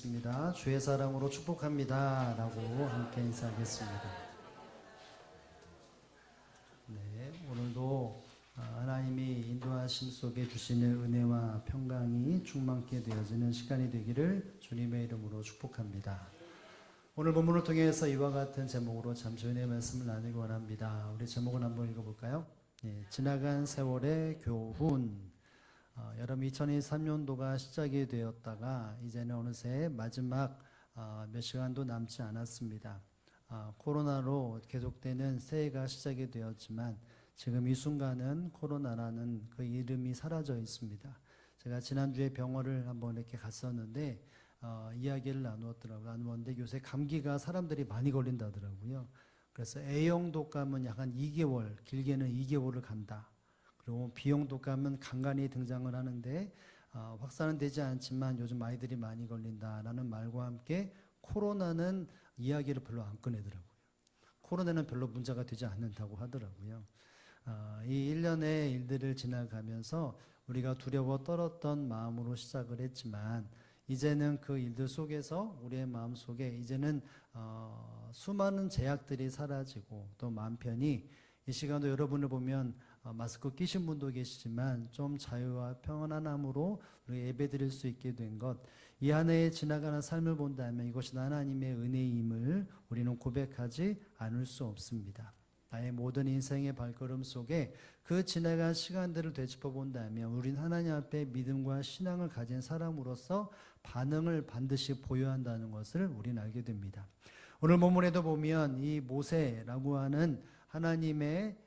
인사하겠습니다. 주의 사랑으로 축복합니다 라고 함께 인사하겠습니다. 네, 오늘도 하나님이 인도하심 속에 주시는 은혜와 평강이 충만케 되어지는 시간이 되기를 주님의 이름으로 축복합니다. 오늘 본문을 통해서 이와 같은 제목으로 잠시 은혜의 말씀을 나누기 원합니다. 우리 제목을 한번 읽어볼까요? 네, 지나간 세월의 교훈. 여러분 2023년도가 시작이 되었다가 이제는 어느새 마지막 몇 시간도 남지 않았습니다. 코로나로 계속되는 새해가 시작이 되었지만 지금 이 순간은 코로나라는 그 이름이 사라져 있습니다. 제가 지난주에 병원을 한번 이렇게 갔었는데 이야기를 나누었는데 요새 감기가 사람들이 많이 걸린다더라고요. 그래서 A형 독감은 약 한 2개월, 길게는 2개월을 간다. 그리고 B형 독감은 간간히 등장을 하는데 확산은 되지 않지만 요즘 아이들이 많이 걸린다라는 말과 함께 코로나는 이야기를 별로 안 꺼내더라고요. 코로나는 별로 문제가 되지 않는다고 하더라고요. 이 1년의 일들을 지나가면서 우리가 두려워 떨었던 마음으로 시작을 했지만 이제는 그 일들 속에서 우리의 마음 속에 이제는 수많은 제약들이 사라지고 또 마음 편히 이 시간도 여러분을 보면 마스크 끼신 분도 계시지만 좀 자유와 평안함으로 우리 예배드릴 수 있게 된 것, 이 한 해에 지나가는 삶을 본다면 이것이 하나님의 은혜임을 우리는 고백하지 않을 수 없습니다. 나의 모든 인생의 발걸음 속에 그 지나간 시간들을 되짚어 본다면 우린 하나님 앞에 믿음과 신앙을 가진 사람으로서 반응을 반드시 보여야 한다는 것을 우리는 알게 됩니다. 오늘 본문에도 보면 이 모세라고 하는 하나님의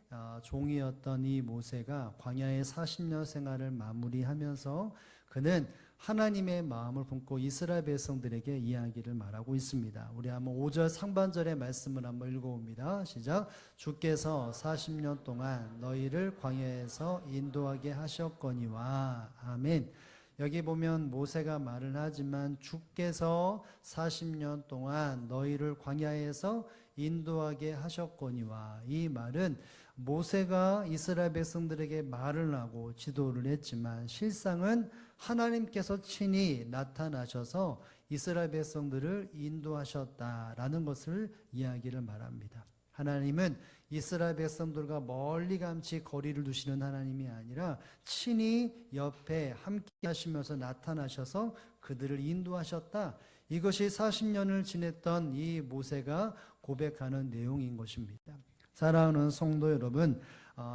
종이었던 이 모세가 광야의 40년 생활을 마무리하면서 그는 하나님의 마음을 품고 이스라엘 백성들에게 이야기를 말하고 있습니다. 우리 한번 5절 상반절의 말씀을 한번 읽어봅니다. 시작. 주께서 40년 동안 너희를 광야에서 인도하게 하셨거니와. 아멘. 여기 보면 모세가 말을 하지만 주께서 40년 동안 너희를 광야에서 인도하게 하셨거니와. 이 말은 모세가 이스라엘 백성들에게 말을 하고 지도를 했지만 실상은 하나님께서 친히 나타나셔서 이스라엘 백성들을 인도하셨다라는 것을 이야기를 말합니다. 하나님은 이스라엘 백성들과 멀리감치 거리를 두시는 하나님이 아니라 친히 옆에 함께 하시면서 나타나셔서 그들을 인도하셨다. 이것이 40년을 지냈던 이 모세가 고백하는 내용인 것입니다. 사랑하는 성도 여러분,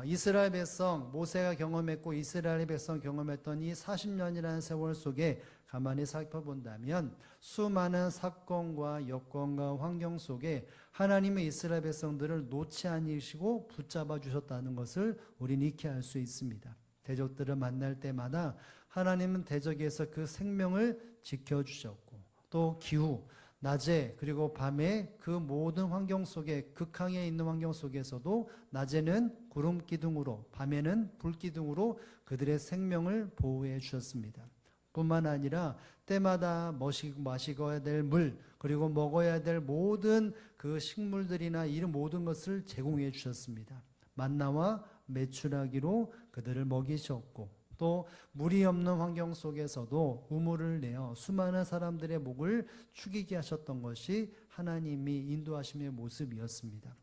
이스라엘 백성, 모세가 경험했고 이스라엘 백성 경험했던 이 40년이라는 세월 속에 가만히 살펴본다면 수많은 사건과 여건과 환경 속에 하나님의 이스라엘 백성들을 놓지 않으시고 붙잡아 주셨다는 것을 우리는 익히 알 수 있습니다. 대적들을 만날 때마다 하나님은 대적에서 그 생명을 지켜주셨고 또 기후, 낮에 그리고 밤에 그 모든 환경 속에 극한에 있는 환경 속에서도 낮에는 구름 기둥으로 밤에는 불 기둥으로 그들의 생명을 보호해 주셨습니다. 뿐만 아니라 때마다 마시고야 될 물 그리고 먹어야 될 모든 그 식물들이나 이런 모든 것을 제공해 주셨습니다. 만나와 메추라기로 그들을 먹이셨고 또 물이 없는 환경 속에서도 우물을 내어 수많은 사람들의 목을 축이게 하셨던 것이 하나님이 인도하심의 모습이었습니다.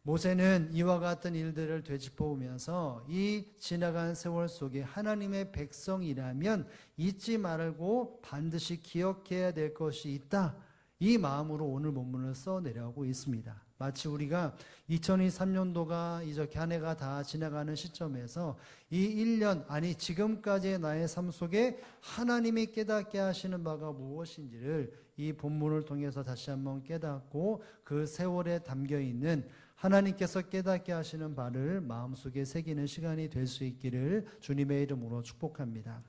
모세는 이와 같은 일들을 되짚어오면서 이 지나간 세월 속에 하나님의 백성이라면 잊지 말고 반드시 기억해야 될 것이 있다. 이 마음으로 오늘 본문을 써내려가고 있습니다. 마치 우리가 2023년도가 이렇게 한 해가 다 지나가는 시점에서 이 1년 아니 지금까지의 나의 삶 속에 하나님이 깨닫게 하시는 바가 무엇인지를 이 본문을 통해서 다시 한번 깨닫고 그 세월에 담겨있는 하나님께서 깨닫게 하시는 바를 마음속에 새기는 시간이 될 수 있기를 주님의 이름으로 축복합니다.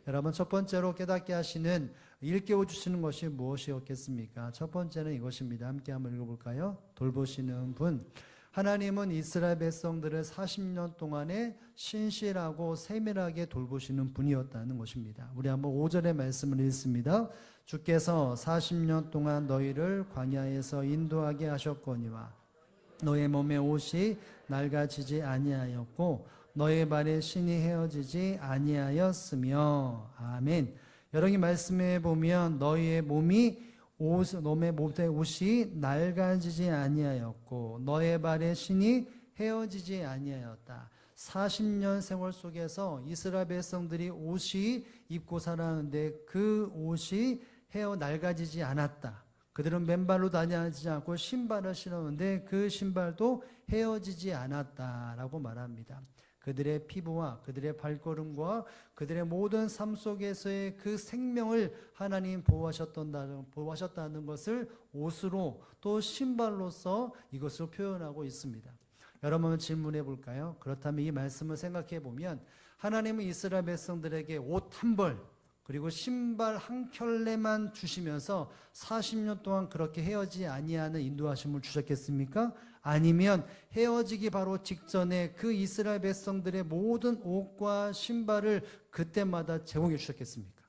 여러분 첫 번째로 깨닫게 하시는 일깨워 주시는 것이 무엇이었겠습니까? 첫 번째는 이것입니다. 함께 한번 읽어볼까요? 돌보시는 분. 하나님은 이스라엘 백성들을 40년 동안에 신실하고 세밀하게 돌보시는 분이었다는 것입니다. 우리 한번 5절의 말씀을 읽습니다. 주께서 40년 동안 너희를 광야에서 인도하게 하셨거니와 너의 몸의 옷이 낡아지지 아니하였고 너의 발에 신이 헤어지지 아니하였으며. 아멘. 여러분이 말씀해 보면 너희의 몸이 너의 몸의 옷이 낡아지지 아니하였고 너의 발의 신이 헤어지지 아니하였다. 40년 생활 속에서 이스라엘 백성들이 옷이 입고 살았는데 그 옷이 낡아지지 않았다. 그들은 맨발로 다니지 않고 신발을 신었는데 그 신발도 헤어지지 않았다라고 말합니다. 그들의 피부와 그들의 발걸음과 그들의 모든 삶 속에서의 그 생명을 하나님 보호하셨다는 것을 옷으로 또 신발로서 이것을 표현하고 있습니다. 여러분 질문해 볼까요? 그렇다면 이 말씀을 생각해 보면 하나님은 이스라엘 백성들에게 옷 한 벌 그리고 신발 한 켤레만 주시면서 40년 동안 그렇게 헤어지지 아니하는 인도하심을 주셨겠습니까? 아니면 헤어지기 바로 직전에 그 이스라엘 백성들의 모든 옷과 신발을 그때마다 제공해 주셨겠습니까?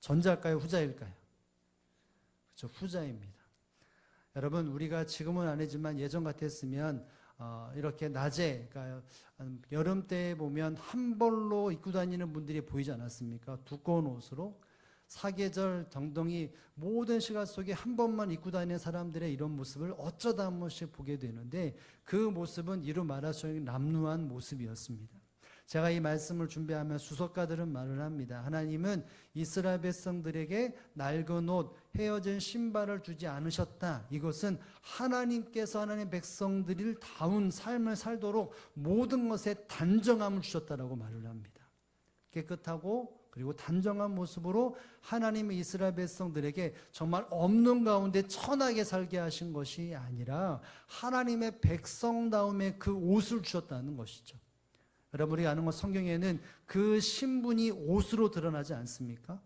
전자일까요? 후자일까요? 그렇죠. 후자입니다. 여러분 우리가 지금은 아니지만 예전 같았으면 이렇게 낮에 그러니까 여름 때에 보면 한 벌로 입고 다니는 분들이 보이지 않았습니까? 두꺼운 옷으로 사계절 정동이 모든 시간 속에 한 번만 입고 다니는 사람들의 이런 모습을 어쩌다 한 번씩 보게 되는데 그 모습은 이루 말할 수 없는 남루한 모습이었습니다. 제가 이 말씀을 준비하면 수석가들은 말을 합니다. 하나님은 이스라엘 백성들에게 낡은 옷, 헤어진 신발을 주지 않으셨다. 이것은 하나님께서 하나님 백성들을 다운 삶을 살도록 모든 것에 단정함을 주셨다라고 말을 합니다. 깨끗하고 그리고 단정한 모습으로 하나님의 이스라엘 백성들에게 정말 없는 가운데 천하게 살게 하신 것이 아니라 하나님의 백성다움의 그 옷을 주셨다는 것이죠. 여러분이 아는 것 성경에는 그 신분이 옷으로 드러나지 않습니까?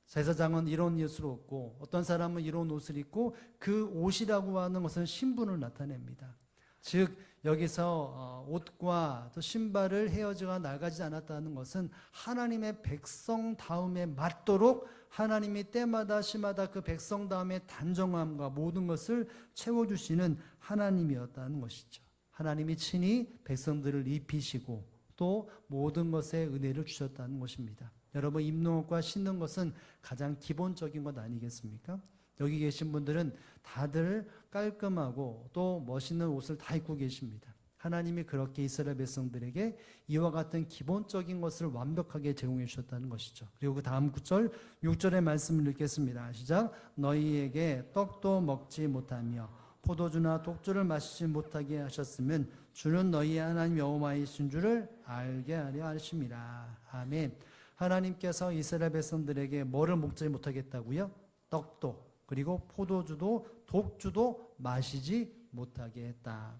제사장은 이런 옷을 입고 어떤 사람은 이런 옷을 입고 그 옷이라고 하는 것은 신분을 나타냅니다. 즉 여기서 옷과 또 신발을 헤어지거나 낡아지지 않았다는 것은 하나님의 백성다움에 맞도록 하나님이 때마다 시마다 그 백성다움의 단정함과 모든 것을 채워주시는 하나님이었다는 것이죠. 하나님이 친히 백성들을 입히시고 또 모든 것에 은혜를 주셨다는 것입니다. 여러분 입는 옷과 신는 것은 가장 기본적인 것 아니겠습니까? 여기 계신 분들은 다들 깔끔하고 또 멋있는 옷을 다 입고 계십니다. 하나님이 그렇게 이스라엘 백성들에게 이와 같은 기본적인 것을 완벽하게 제공해 주셨다는 것이죠. 그리고 그 다음 9절, 6절의 말씀을 읽겠습니다. 시작. 너희에게 떡도 먹지 못하며 포도주나 독주를 마시지 못하게 하셨으면 주는 너희의 하나님 여호와이신 줄을 알게 하려 하심이라. 아멘. 하나님께서 이스라엘 백성들에게 뭐를 먹지 못하겠다고요? 떡도 그리고 포도주도 독주도 마시지 못하게 했다.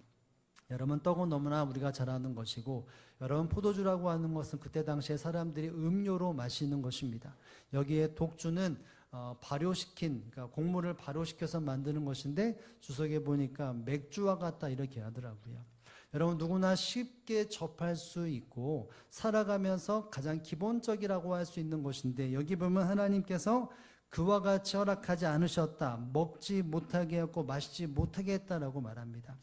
여러분 떡은 너무나 우리가 잘 아는 것이고 여러분 포도주라고 하는 것은 그때 당시에 사람들이 음료로 마시는 것입니다. 여기에 독주는 발효시킨 그러니까 곡물을 발효시켜서 만드는 것인데 주석에 보니까 맥주와 같다 이렇게 하더라고요. 여러분 누구나 쉽게 접할 수 있고 살아가면서 가장 기본적이라고 할 수 있는 것인데 여기 보면 하나님께서 그와 같이 허락하지 않으셨다. 먹지 못하게 했고 마시지 못하게 했다라고 말합니다.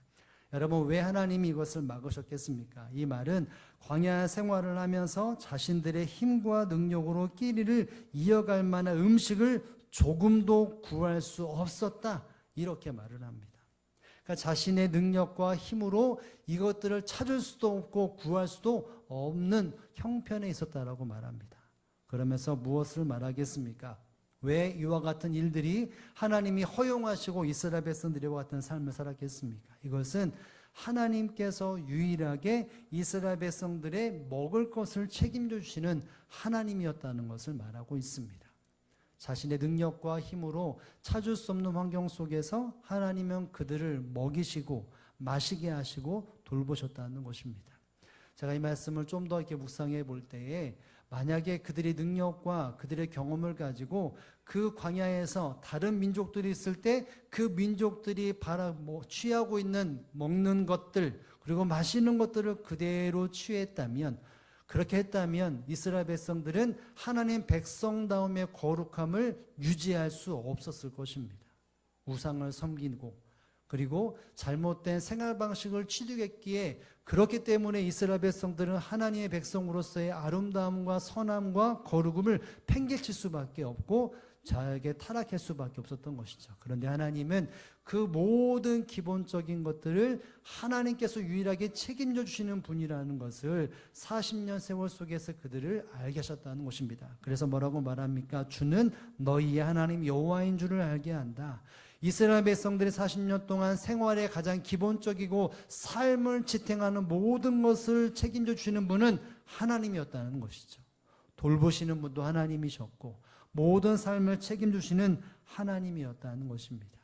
여러분 왜 하나님이 이것을 막으셨겠습니까? 이 말은 광야 생활을 하면서 자신들의 힘과 능력으로 끼리를 이어갈 만한 음식을 조금도 구할 수 없었다. 이렇게 말을 합니다. 그러니까 자신의 능력과 힘으로 이것들을 찾을 수도 없고 구할 수도 없는 형편에 있었다라고 말합니다. 그러면서 무엇을 말하겠습니까? 왜 이와 같은 일들이 하나님이 허용하시고 이스라엘 백성들과 같은 삶을 살았겠습니까? 이것은 하나님께서 유일하게 이스라엘 백성들의 먹을 것을 책임져 주시는 하나님이었다는 것을 말하고 있습니다. 자신의 능력과 힘으로 찾을 수 없는 환경 속에서 하나님은 그들을 먹이시고 마시게 하시고 돌보셨다는 것입니다. 제가 이 말씀을 좀 더 이렇게 묵상해 볼 때에 만약에 그들의 능력과 그들의 경험을 가지고 그 광야에서 다른 민족들이 있을 때 그 민족들이 취하고 있는 먹는 것들 그리고 마시는 것들을 그대로 취했다면 그렇게 했다면 이스라엘 백성들은 하나님 백성다움의 거룩함을 유지할 수 없었을 것입니다. 우상을 섬기고 그리고 잘못된 생활 방식을 취득했기에 그렇기 때문에 이스라엘 백성들은 하나님의 백성으로서의 아름다움과 선함과 거룩음을 팽개칠 수밖에 없고 자에게 타락할 수밖에 없었던 것이죠. 그런데 하나님은 그 모든 기본적인 것들을 하나님께서 유일하게 책임져 주시는 분이라는 것을 40년 세월 속에서 그들을 알게 하셨다는 것입니다. 그래서 뭐라고 말합니까? 주는 너희의 하나님 여호와인 줄을 알게 한다. 이스라엘 백성들이 40년 동안 생활의 가장 기본적이고 삶을 지탱하는 모든 것을 책임져 주시는 분은 하나님이었다는 것이죠. 돌보시는 분도 하나님이셨고 모든 삶을 책임주시는 하나님이었다는 것입니다.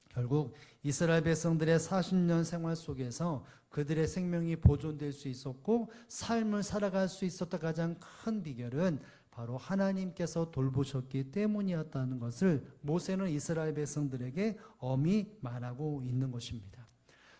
결국 이스라엘 백성들의 40년 생활 속에서 그들의 생명이 보존될 수 있었고 삶을 살아갈 수 있었던 가장 큰 비결은 바로 하나님께서 돌보셨기 때문이었다는 것을 모세는 이스라엘 백성들에게 엄히 말하고 있는 것입니다.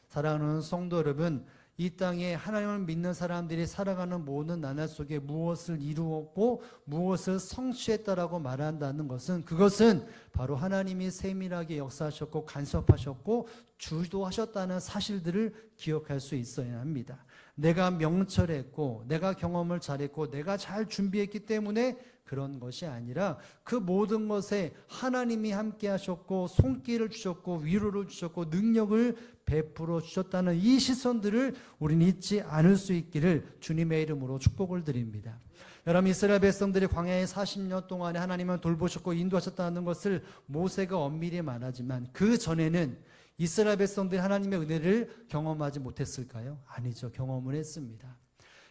사랑하는 성도 여러분, 이 땅에 하나님을 믿는 사람들이 살아가는 모든 나날 속에 무엇을 이루었고 무엇을 성취했다라고 말한다는 것은 그것은 바로 하나님이 세밀하게 역사하셨고 간섭하셨고 주도하셨다는 사실들을 기억할 수 있어야 합니다. 내가 명철했고 내가 경험을 잘했고 내가 잘 준비했기 때문에 그런 것이 아니라 그 모든 것에 하나님이 함께 하셨고 손길을 주셨고 위로를 주셨고 능력을 베풀어 주셨다는 이 시선들을 우리는 잊지 않을 수 있기를 주님의 이름으로 축복을 드립니다. 여러분, 이스라엘 백성들이 광야에 40년 동안에 하나님을 돌보셨고 인도하셨다는 것을 모세가 엄밀히 말하지만 그 전에는 이스라엘 백성들이 하나님의 은혜를 경험하지 못했을까요? 아니죠. 경험을 했습니다.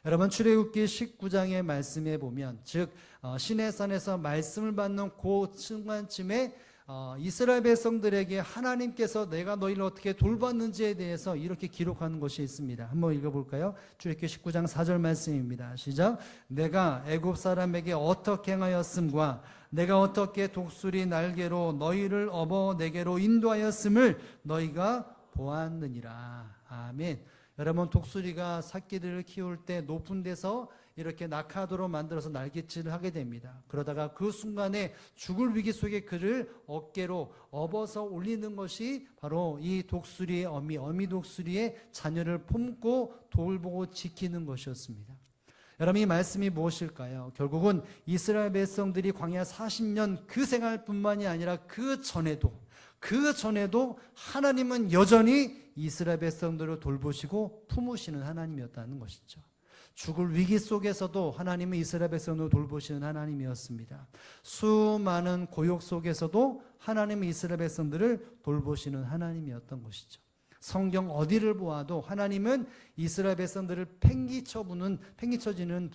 여러분, 출애굽기 19장의 말씀에 보면 즉 시내산에서 말씀을 받는 그 순간쯤에 이스라엘 백성들에게 하나님께서 내가 너희를 어떻게 돌봤는지에 대해서 이렇게 기록하는 것이 있습니다. 한번 읽어볼까요? 출애굽기 19장 4절 말씀입니다. 시작. 내가 애굽 사람에게 어떻게 행하였음과 내가 어떻게 독수리 날개로 너희를 업어 내게로 인도하였음을 너희가 보았느니라. 아멘. 여러분, 독수리가 새끼들을 키울 때 높은 데서 이렇게 낙하도로 만들어서 날갯질을 하게 됩니다. 그러다가 그 순간에 죽을 위기 속에 그를 어깨로 업어서 올리는 것이 바로 이 독수리의 어미 독수리의 자녀를 품고 돌보고 지키는 것이었습니다. 여러분, 이 말씀이 무엇일까요? 결국은 이스라엘 백성들이 광야 40년 그 생활뿐만이 아니라 그 전에도 하나님은 여전히 이스라엘 백성들을 돌보시고 품으시는 하나님이었다는 것이죠. 죽을 위기 속에서도 하나님은 이스라엘 백성을 돌보시는 하나님이었습니다. 수많은 고역 속에서도 하나님은 이스라엘 백성들을 돌보시는 하나님이었던 것이죠. 성경 어디를 보아도 하나님은 이스라엘 백성들을 팽개치시는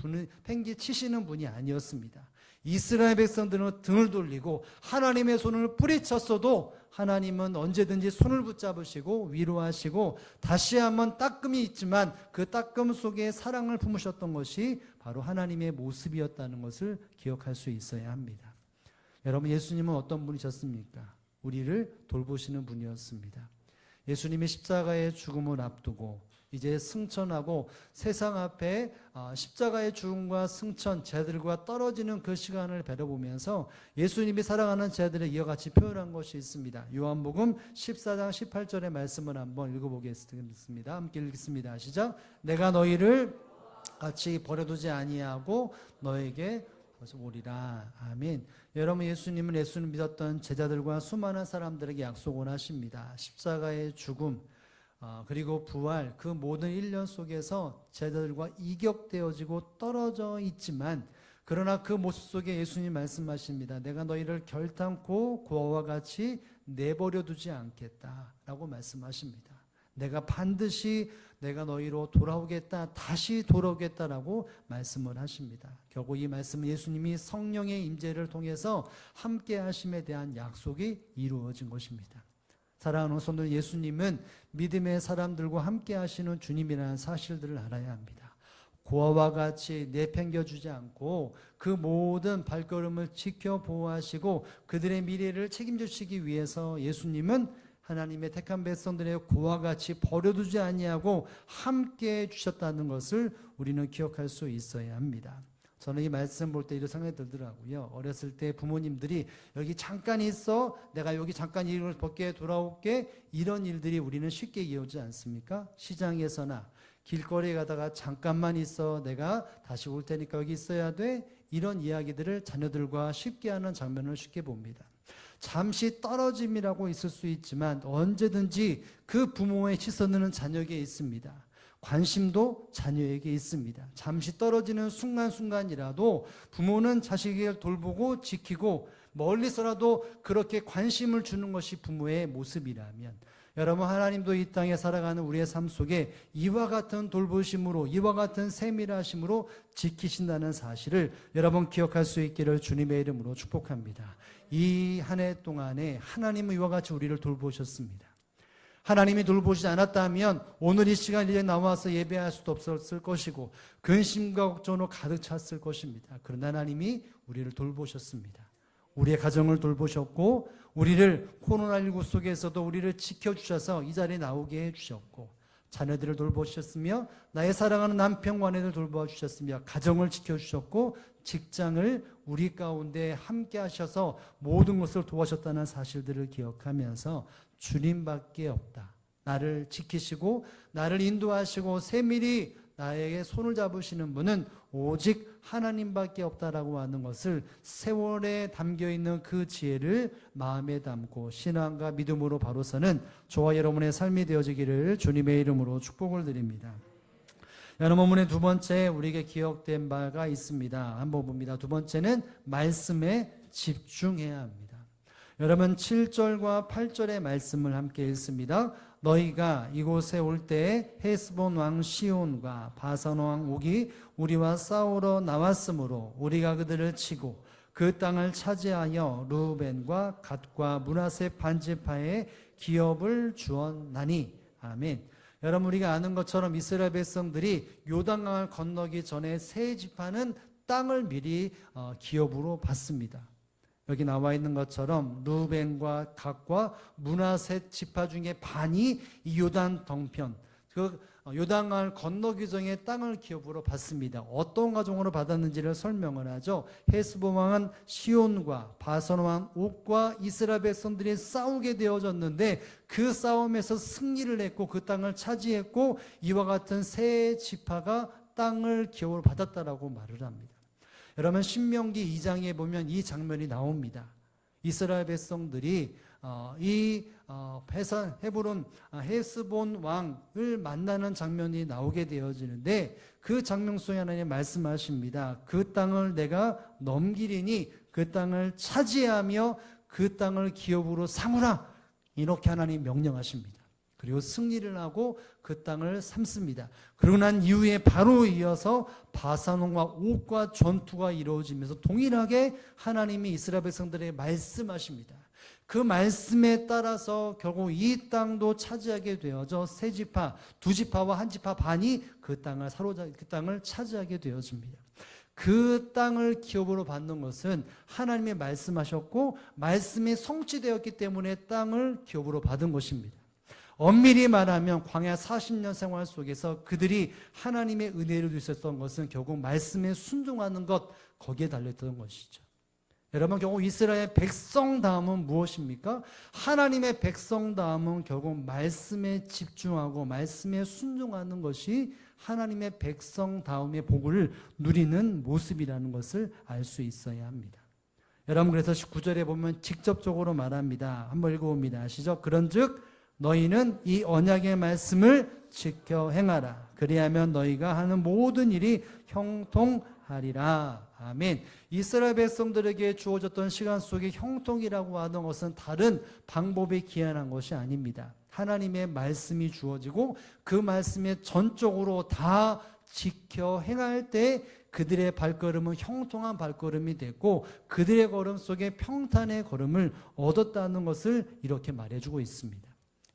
분이 아니었습니다. 이스라엘 백성들은 등을 돌리고 하나님의 손을 뿌리쳤어도 하나님은 언제든지 손을 붙잡으시고 위로하시고 다시 한번 따끔이 있지만 그 따끔 속에 사랑을 품으셨던 것이 바로 하나님의 모습이었다는 것을 기억할 수 있어야 합니다. 여러분, 예수님은 어떤 분이셨습니까? 우리를 돌보시는 분이었습니다. 예수님이 십자가의 죽음을 앞두고 이제 승천하고 세상 앞에 십자가의 죽음과 승천, 제들과 떨어지는 그 시간을 뵈려보면서 예수님이 사랑하는 제들을 이와 같이 표현한 것이 있습니다. 요한복음 14장 18절의 말씀을 한번 읽어보겠습니다. 함께 읽겠습니다. 시작. 내가 너희를 같이 버려두지 아니하고 너에게 오리라. 아멘. 여러분, 예수님은 예수를 믿었던 제자들과 수많은 사람들에게 약속을 하십니다. 십자가의 죽음 그리고 부활, 그 모든 일련 속에서 제자들과 이격되어지고 떨어져 있지만 그러나 그 모습 속에 예수님 말씀하십니다. 내가 너희를 결탄코 고아와 같이 내버려 두지 않겠다라고 말씀하십니다. 내가 반드시 내가 너희로 돌아오겠다, 다시 돌아오겠다라고 말씀을 하십니다. 결국 이 말씀은 예수님이 성령의 임재를 통해서 함께 하심에 대한 약속이 이루어진 것입니다. 사랑하는 성도들, 예수님은 믿음의 사람들과 함께 하시는 주님이라는 사실들을 알아야 합니다. 고아와 같이 내팽겨주지 않고 그 모든 발걸음을 지켜 보호하시고 그들의 미래를 책임져 주시기 위해서 예수님은 하나님의 택한 백성들의 고아와 같이 버려두지 아니하고 함께 주셨다는 것을 우리는 기억할 수 있어야 합니다. 저는 이 말씀 볼 때 이런 생각이 들더라고요. 어렸을 때 부모님들이 여기 잠깐 있어, 내가 여기 잠깐 일을 벗게 돌아올게, 이런 일들이 우리는 쉽게 이어오지 않습니까? 시장에서나 길거리에 가다가 잠깐만 있어, 내가 다시 올 테니까 여기 있어야 돼, 이런 이야기들을 자녀들과 쉽게 하는 장면을 쉽게 봅니다. 잠시 떨어짐이라고 있을 수 있지만 언제든지 그 부모의 시선은 자녀에게 있습니다. 관심도 자녀에게 있습니다. 잠시 떨어지는 순간순간이라도 부모는 자식을 돌보고 지키고 멀리서라도 그렇게 관심을 주는 것이 부모의 모습이라면, 여러분, 하나님도 이 땅에 살아가는 우리의 삶 속에 이와 같은 돌보심으로, 이와 같은 세밀하심으로 지키신다는 사실을 여러분 기억할 수 있기를 주님의 이름으로 축복합니다. 이 한 해 동안에 하나님은 이와 같이 우리를 돌보셨습니다. 하나님이 돌보시지 않았다면 오늘 이 시간에 나와서 예배할 수도 없었을 것이고 근심과 걱정으로 가득 찼을 것입니다. 그러나 하나님이 우리를 돌보셨습니다. 우리의 가정을 돌보셨고 우리를 코로나19 속에서도 우리를 지켜주셔서 이 자리에 나오게 해주셨고 자녀들을 돌보셨으며 나의 사랑하는 남편과 아내를 돌보주셨으며 가정을 지켜주셨고 직장을 우리 가운데 함께 하셔서 모든 것을 도와셨다는 사실들을 기억하면서 주님밖에 없다. 나를 지키시고 나를 인도하시고 세밀히 나에게 손을 잡으시는 분은 오직 하나님밖에 없다라고 하는 것을 세월에 담겨있는 그 지혜를 마음에 담고 신앙과 믿음으로 바로 서는 저와 여러분의 삶이 되어지기를 주님의 이름으로 축복을 드립니다. 여러분, 본문의 두 번째 우리에게 기억된 바가 있습니다. 한번 봅니다. 두 번째는 말씀에 집중해야 합니다. 여러분 7절과 8절의 말씀을 함께 읽습니다. 너희가 이곳에 올 때 헤스본 왕 시온과 바산 왕 옥이 우리와 싸우러 나왔으므로 우리가 그들을 치고 그 땅을 차지하여 루벤과 갓과 므낫세 반지파에 기업을 주었나니. 아멘. 여러분, 우리가 아는 것처럼 이스라엘 백성들이 요단강을 건너기 전에 세 지파는 땅을 미리 기업으로 받습니다. 여기 나와 있는 것처럼 루벤과 갓과 므낫세 지파 중에 반이 이 요단 동편, 그 요단강을 건너기 전에 땅을 기업으로 받습니다. 어떤 과정으로 받았는지를 설명을 하죠. 헤스본 왕은 시온과 바산 왕 옥과 이스라엘 백성들이 싸우게 되어졌는데 그 싸움에서 승리를 했고 그 땅을 차지했고 이와 같은 세 지파가 땅을 기업으로 받았다라고 말을 합니다. 여러분 신명기 2장에 보면 이 장면이 나옵니다. 이스라엘 백성들이 헤브론 헤스본 왕을 만나는 장면이 나오게 되어지는데 그 장면 속에 하나님 말씀하십니다. 그 땅을 내가 넘기리니 그 땅을 차지하며 그 땅을 기업으로 삼으라. 이렇게 하나님 명령하십니다. 그리고 승리를 하고 그 땅을 삼습니다. 그러고 난 이후에 바로 이어서 바산왕과 옥과 전투가 이루어지면서 동일하게 하나님이 이스라엘 백성들에게 말씀하십니다. 그 말씀에 따라서 결국 이 땅도 차지하게 되어져 세 지파, 두 지파와 한 지파 반이 그 땅을 그 땅을 차지하게 되어집니다. 그 땅을 기업으로 받는 것은 하나님이 말씀하셨고 말씀이 성취되었기 때문에 땅을 기업으로 받은 것입니다. 엄밀히 말하면 광야 40년 생활 속에서 그들이 하나님의 은혜를 주셨던 것은 결국 말씀에 순종하는 것, 거기에 달렸던 것이죠. 여러분, 결국 이스라엘 백성 다음은 무엇입니까? 하나님의 백성 다음은 결국 말씀에 집중하고 말씀에 순종하는 것이 하나님의 백성 다음의 복을 누리는 모습이라는 것을 알 수 있어야 합니다. 여러분, 그래서 19절에 보면 직접적으로 말합니다. 한번 읽어봅니다. 아시죠? 그런즉 너희는 이 언약의 말씀을 지켜 행하라. 그리하면 너희가 하는 모든 일이 형통하리라. 아멘. 이스라엘 백성들에게 주어졌던 시간 속에 형통이라고 하는 것은 다른 방법에 기한한 것이 아닙니다. 하나님의 말씀이 주어지고 그 말씀에 전적으로 다 지켜 행할 때 그들의 발걸음은 형통한 발걸음이 됐고 그들의 걸음 속에 평탄의 걸음을 얻었다는 것을 이렇게 말해주고 있습니다.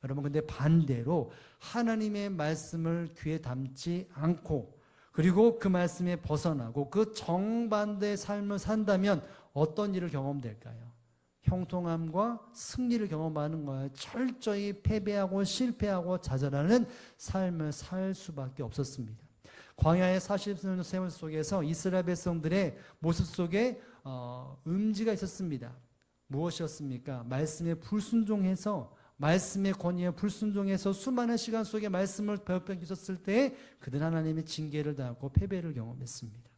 여러분, 근데 반대로 하나님의 말씀을 귀에 담지 않고 그리고 그 말씀에 벗어나고 그 정반대의 삶을 산다면 어떤 일을 경험될까요? 형통함과 승리를 경험하는 거예요. 철저히 패배하고 실패하고 좌절하는 삶을 살 수밖에 없었습니다. 광야의 40년 세월 속에서 이스라엘 백성들의 모습 속에 음지가 있었습니다. 무엇이었습니까? 말씀에 불순종해서, 말씀의 권위에 불순종해서 수많은 시간 속에 말씀을 배웁게 있었을 때 그들은 하나님의 징계를 당하고 패배를 경험했습니다.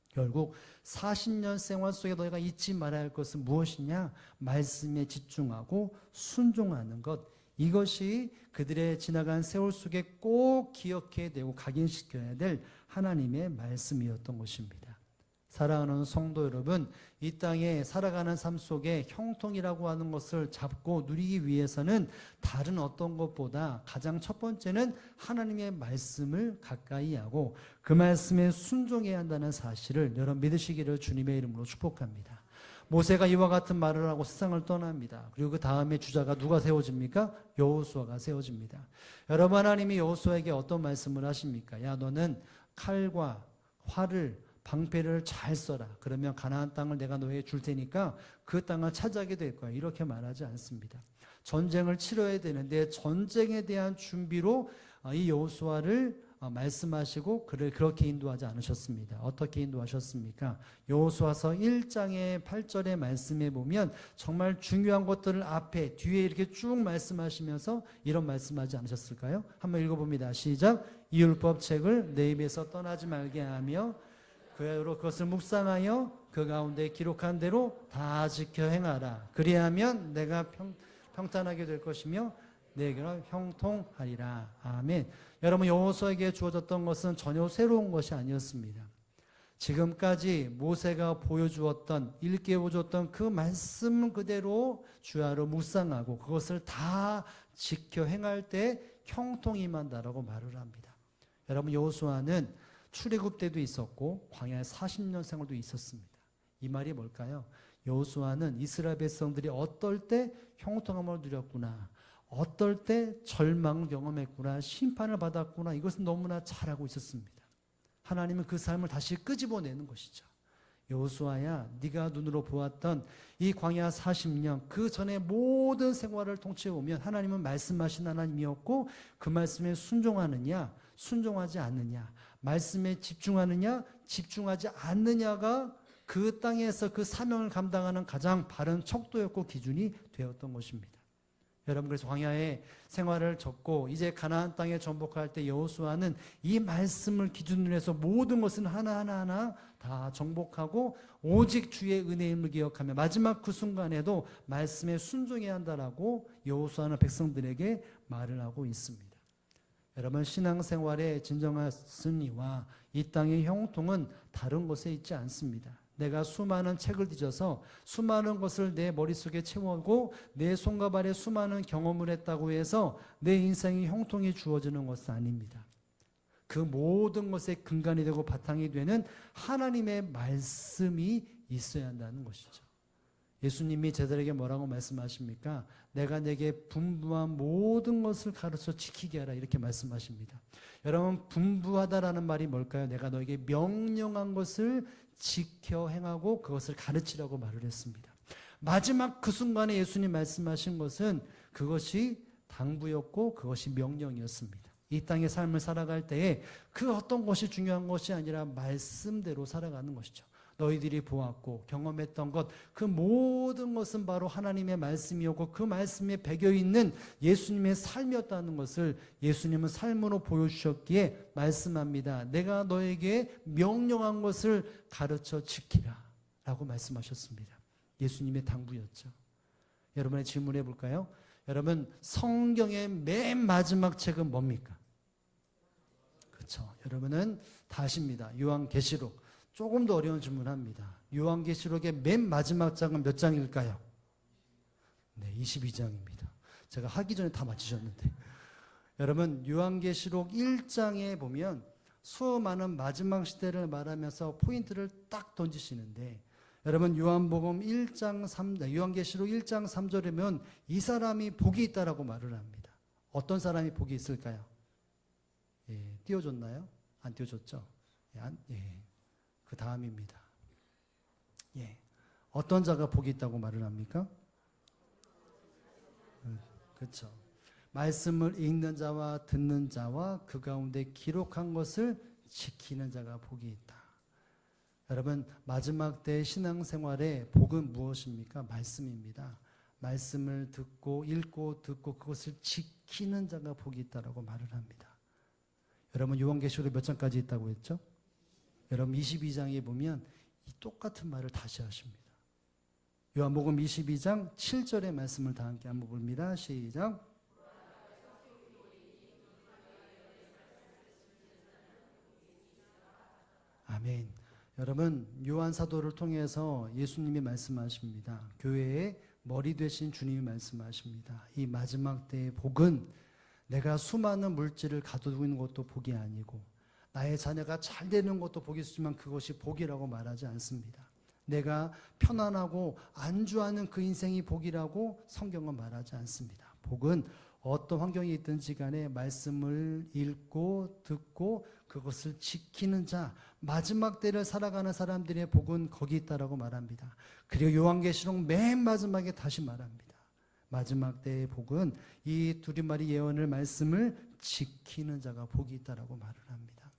결국 40년 생활 속에 너희가 잊지 말아야 할 것은 무엇이냐? 말씀에 집중하고 순종하는 것. 이것이 그들의 지나간 세월 속에 꼭 기억해야 되고 각인시켜야 될 하나님의 말씀이었던 것입니다. 사랑하는 성도 여러분, 이 땅에 살아가는 삶 속에 형통이라고 하는 것을 잡고 누리기 위해서는 다른 어떤 것보다 가장 첫 번째는 하나님의 말씀을 가까이 하고 그 말씀에 순종해야 한다는 사실을 여러분 믿으시기를 주님의 이름으로 축복합니다. 모세가 이와 같은 말을 하고 세상을 떠납니다. 그리고 그 다음에 주자가 누가 세워집니까? 여호수아가 세워집니다. 여러분, 하나님이 여호수아에게 어떤 말씀을 하십니까? 야, 너는 칼과 활을 방패를 잘 써라. 그러면 가나안 땅을 내가 너에게 줄 테니까 그 땅을 차지하게 될 거야. 이렇게 말하지 않습니다. 전쟁을 치러야 되는데 전쟁에 대한 준비로 이 여호수아를 말씀하시고 그를 그렇게 인도하지 않으셨습니다. 어떻게 인도하셨습니까? 여호수아서 1장의 8절의 말씀에 보면 정말 중요한 것들을 앞에 뒤에 이렇게 쭉 말씀하시면서 이런 말씀하지 않으셨을까요? 한번 읽어봅니다. 시작. 이 율법책을 내 입에서 떠나지 말게 하며 그것을 묵상하여 그 가운데 기록한 대로 다 지켜 행하라. 그리하면 내가 평탄하게 될 것이며 내게로 형통하리라. 아멘. 여러분, 여호수아에게 주어졌던 것은 전혀 새로운 것이 아니었습니다. 지금까지 모세가 보여주었던, 일깨워줬던 그 말씀 그대로 주야로 묵상하고 그것을 다 지켜 행할 때 형통이 임한다라고 말을 합니다. 여러분, 여호수아는 출애굽 때도 있었고 광야의 40년 생활도 있었습니다. 이 말이 뭘까요? 여호수아는 이스라엘 백성들이 어떨 때 형통함을 누렸구나, 어떨 때 절망을 경험했구나, 심판을 받았구나, 이것은 너무나 잘 알고 있었습니다. 하나님은 그 삶을 다시 끄집어내는 것이죠. 여호수아야, 네가 눈으로 보았던 이 광야 40년 그 전에 모든 생활을 통째해 보면 하나님은 말씀하신 하나님이었고 그 말씀에 순종하느냐 순종하지 않느냐, 말씀에 집중하느냐 집중하지 않느냐가 그 땅에서 그 사명을 감당하는 가장 바른 척도였고 기준이 되었던 것입니다. 여러분, 그래서 광야의 생활을 접고 이제 가나안 땅에 정복할 때 여호수아는 이 말씀을 기준으로 해서 모든 것은 하나하나 다 정복하고 오직 주의 은혜임을 기억하며 마지막 그 순간에도 말씀에 순종해야 한다라고 여호수아는 백성들에게 말을 하고 있습니다. 여러분, 신앙생활의 진정한 승리와 이 땅의 형통은 다른 곳에 있지 않습니다. 내가 수많은 책을 뒤져서 수많은 것을 내 머릿속에 채우고 내 손과 발에 수많은 경험을 했다고 해서 내 인생이 형통이 주어지는 것은 아닙니다. 그 모든 것의 근간이 되고 바탕이 되는 하나님의 말씀이 있어야 한다는 것이죠. 예수님이 제자들에게 뭐라고 말씀하십니까? 내가 내게 분부한 모든 것을 가르쳐 지키게 하라, 이렇게 말씀하십니다. 여러분, 분부하다라는 말이 뭘까요? 내가 너에게 명령한 것을 지켜 행하고 그것을 가르치라고 말을 했습니다. 마지막 그 순간에 예수님 말씀하신 것은 그것이 당부였고 그것이 명령이었습니다. 이 땅의 삶을 살아갈 때에 그 어떤 것이 중요한 것이 아니라 말씀대로 살아가는 것이죠. 너희들이 보았고 경험했던 것, 그 모든 것은 바로 하나님의 말씀이었고 그 말씀에 배겨있는 예수님의 삶이었다는 것을 예수님은 삶으로 보여주셨기에 말씀합니다. 내가 너에게 명령한 것을 가르쳐 지키라 라고 말씀하셨습니다. 예수님의 당부였죠. 여러분의 질문해 볼까요? 여러분, 성경의 맨 마지막 책은 뭡니까? 그렇죠. 여러분은 다 아십니다. 요한계시록. 조금 더 어려운 질문합니다. 요한계시록의 맨 마지막 장은 몇 장일까요? 네, 22장입니다. 제가 하기 전에 다 맞히셨는데. 여러분, 요한계시록 1장에 보면 수많은 마지막 시대를 말하면서 포인트를 딱 던지시는데, 여러분, 요한계시록 1장 3절이면 이 사람이 복이 있다라고 말을 합니다. 어떤 사람이 복이 있을까요? 예, 띄워줬나요? 안 띄워줬죠? 예. 그 다음입니다. 예. 어떤 자가 복이 있다고 말을 합니까? 그렇죠. 말씀을 읽는 자와 듣는 자와 그 가운데 기록한 것을 지키는 자가 복이 있다. 여러분, 마지막 때 신앙생활의 복은 무엇입니까? 말씀입니다. 말씀을 듣고 읽고 듣고 그것을 지키는 자가 복이 있다라고 말을 합니다. 여러분, 요한계시록 몇 장까지 있다고 했죠? 여러분, 22장에 보면 이 똑같은 말을 다시 하십니다. 요한복음 22장 7절의 말씀을 다 함께 한번 봅니다. 시작. 아멘. 여러분, 요한 사도를 통해서 예수님이 말씀하십니다. 교회의 머리 되신 주님이 말씀하십니다. 이 마지막 때의 복은 내가 수많은 물질을 가지고 있는 것도 복이 아니고 나의 자녀가 잘 되는 것도 복이지만 그것이 복이라고 말하지 않습니다. 내가 편안하고 안주하는 그 인생이 복이라고 성경은 말하지 않습니다. 복은 어떤 환경이 있든지 간에 말씀을 읽고 듣고 그것을 지키는 자, 마지막 때를 살아가는 사람들의 복은 거기 있다라고 말합니다. 그리고 요한계시록 맨 마지막에 다시 말합니다. 마지막 때의 복은 이 두리마리 예언을 말씀을 지키는 자가 복이 있다라고 말을 합니다.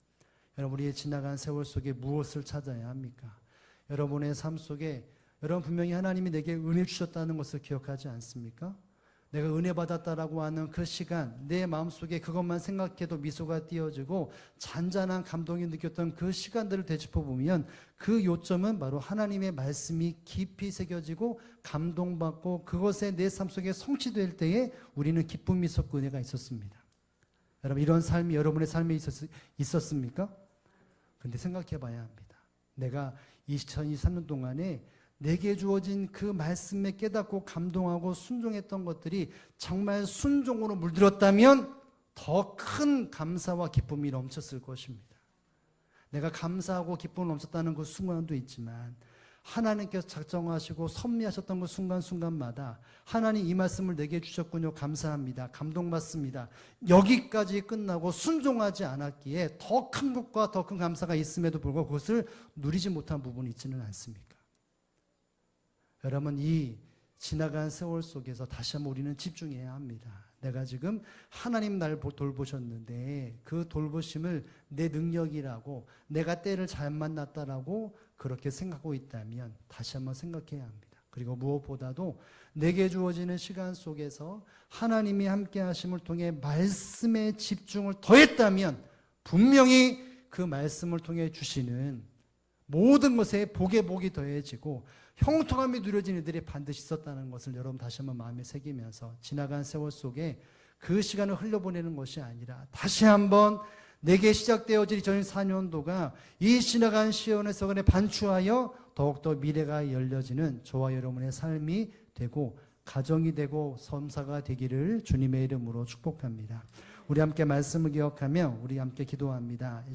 여러분, 우리의 지나간 세월 속에 무엇을 찾아야 합니까? 여러분의 삶 속에 여러분 분명히 하나님이 내게 은혜 주셨다는 것을 기억하지 않습니까? 내가 은혜 받았다라고 하는 그 시간, 내 마음속에 그것만 생각해도 미소가 띄어지고 잔잔한 감동이 느꼈던 그 시간들을 되짚어보면 그 요점은 바로 하나님의 말씀이 깊이 새겨지고 감동받고 그것에 내 삶 속에 성취될 때에 우리는 기쁨이 있었고 은혜가 있었습니다. 여러분, 이런 삶이 여러분의 삶에 있었습니까? 근데 생각해 봐야 합니다. 내가 2023년 동안에 내게 주어진 그 말씀에 깨닫고 감동하고 순종했던 것들이 정말 순종으로 물들었다면 더 큰 감사와 기쁨이 넘쳤을 것입니다. 내가 감사하고 기쁨을 넘쳤다는 그 순간도 있지만 하나님께서 작정하시고 섭리하셨던 그 순간순간마다 하나님 이 말씀을 내게 주셨군요. 감사합니다. 감동받습니다. 여기까지 끝나고 순종하지 않았기에 더 큰 것과 더 큰 감사가 있음에도 불구하고 그것을 누리지 못한 부분이 있지는 않습니까? 여러분, 이 지나간 세월 속에서 다시 한번 우리는 집중해야 합니다. 내가 지금 하나님 날 돌보셨는데 그 돌보심을 내 능력이라고 내가 때를 잘 만났다라고 그렇게 생각하고 있다면 다시 한번 생각해야 합니다. 그리고 무엇보다도 내게 주어지는 시간 속에서 하나님이 함께 하심을 통해 말씀에 집중을 더했다면 분명히 그 말씀을 통해 주시는 모든 것에 복이 더해지고 형통함이 누려진 이들이 반드시 있었다는 것을 여러분 다시 한번 마음에 새기면서 지나간 세월 속에 그 시간을 흘려보내는 것이 아니라 다시 한번 내게 시작되어질 2004년도가 이 지나간 시간에서 반추하여 더욱더 미래가 열려지는 저와 여러분의 삶이 되고 가정이 되고 섬사가 되기를 주님의 이름으로 축복합니다. 우리 함께 말씀을 기억하며 우리 함께 기도합니다.